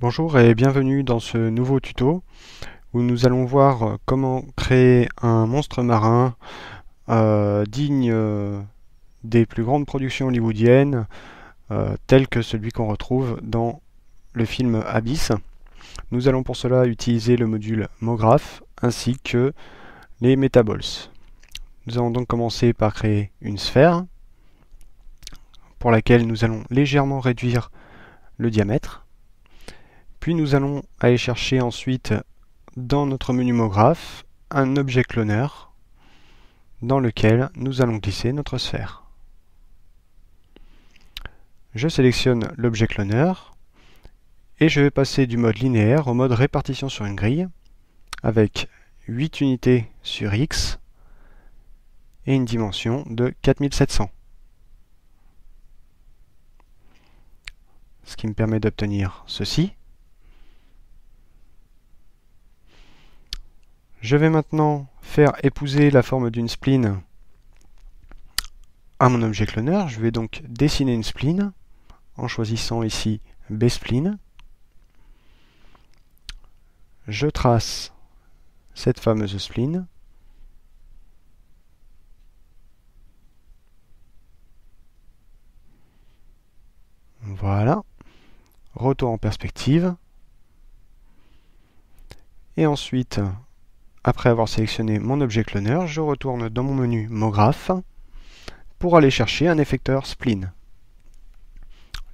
Bonjour et bienvenue dans ce nouveau tuto où nous allons voir comment créer un monstre marin digne des plus grandes productions hollywoodiennes tel que celui qu'on retrouve dans le film Abyss. Nous allons pour cela utiliser le module MoGraph ainsi que les Metaballs. Nous allons donc commencer par créer une sphère pour laquelle nous allons légèrement réduire le diamètre. Puis nous allons aller chercher ensuite dans notre menu MoGraph un objet cloner dans lequel nous allons glisser notre sphère. Je sélectionne l'objet cloner et je vais passer du mode linéaire au mode répartition sur une grille avec 8 unités sur X et une dimension de 4700. Ce qui me permet d'obtenir ceci. Je vais maintenant faire épouser la forme d'une spline à mon objet cloner. Je vais donc dessiner une spline en choisissant ici B-spline. Je trace cette fameuse spline. Voilà. Retour en perspective. Et ensuite, après avoir sélectionné mon objet cloner, je retourne dans mon menu MoGraph pour aller chercher un effecteur spline.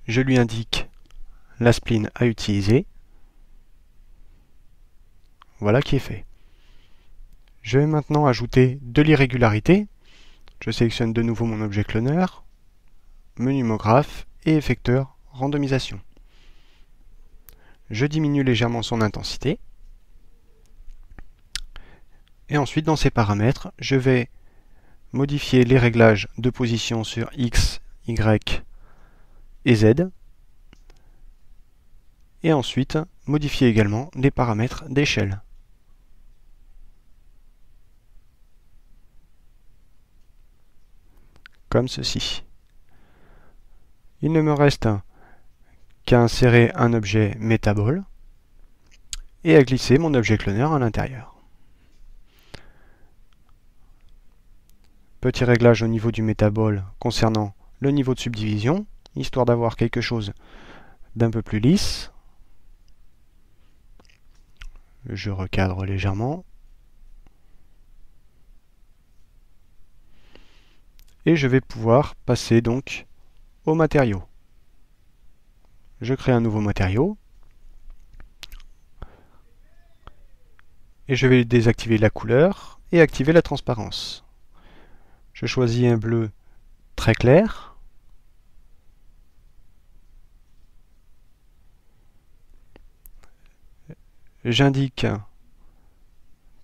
Je lui indique la spline à utiliser. Voilà qui est fait. Je vais maintenant ajouter de l'irrégularité. Je sélectionne de nouveau mon objet cloner, menu MoGraph et effecteur randomisation. Je diminue légèrement son intensité. Et ensuite, dans ces paramètres, je vais modifier les réglages de position sur X, Y et Z. Et ensuite, modifier également les paramètres d'échelle. Comme ceci. Il ne me reste qu'à insérer un objet Metaball et à glisser mon objet cloner à l'intérieur. Petit réglage au niveau du Metaball concernant le niveau de subdivision, histoire d'avoir quelque chose d'un peu plus lisse. Je recadre légèrement. Et je vais pouvoir passer donc au matériau. Je crée un nouveau matériau. Et je vais désactiver la couleur et activer la transparence. Je choisis un bleu très clair. J'indique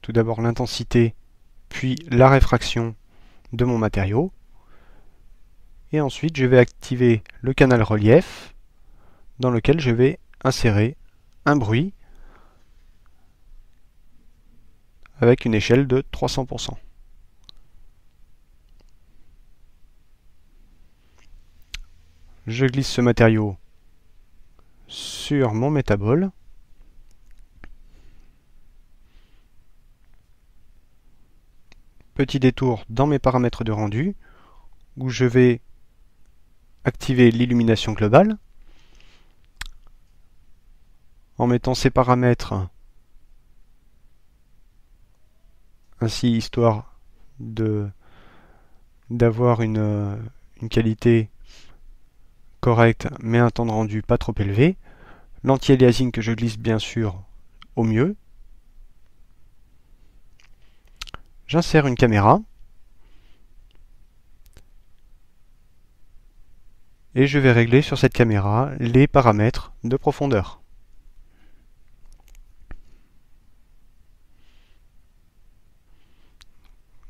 tout d'abord l'intensité, puis la réfraction de mon matériau. Et ensuite, je vais activer le canal relief dans lequel je vais insérer un bruit avec une échelle de 300%. Je glisse ce matériau sur mon Metaball. Petit détour dans mes paramètres de rendu où je vais activer l'illumination globale en mettant ces paramètres ainsi histoire d'avoir une qualité correcte mais un temps de rendu pas trop élevé. L'anti-aliasing que je glisse bien sûr au mieux. J'insère une caméra et je vais régler sur cette caméra les paramètres de profondeur.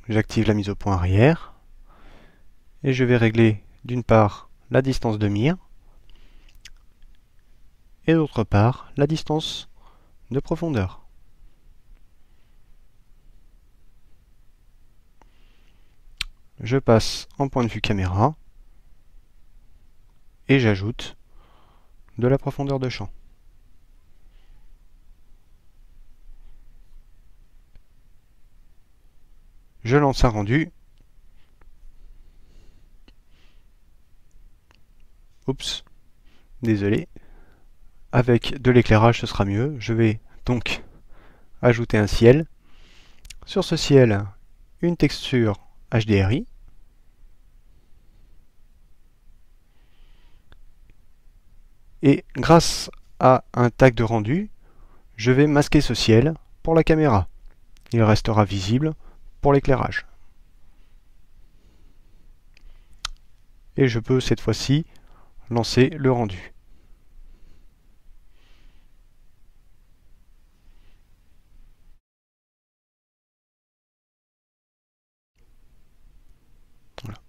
J'active la mise au point arrière et je vais régler d'une part la distance de mire et d'autre part la distance de profondeur. Je passe en point de vue caméra et j'ajoute de la profondeur de champ. je lance un rendu. Oups, désolé. Avec de l'éclairage, ce sera mieux. Je vais donc ajouter un ciel. Sur ce ciel, une texture HDRI. Et grâce à un tag de rendu, je vais masquer ce ciel pour la caméra. Il restera visible pour l'éclairage. Et je peux cette fois-ci lancer le rendu. Voilà.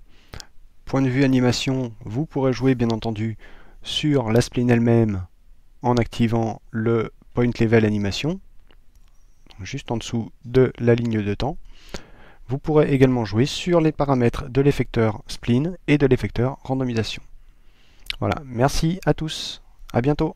Point de vue animation, vous pourrez jouer bien entendu sur la spline elle-même en activant le Point Level Animation, juste en dessous de la ligne de temps. Vous pourrez également jouer sur les paramètres de l'effecteur spline et de l'effecteur randomisation. Voilà, merci à tous, à bientôt.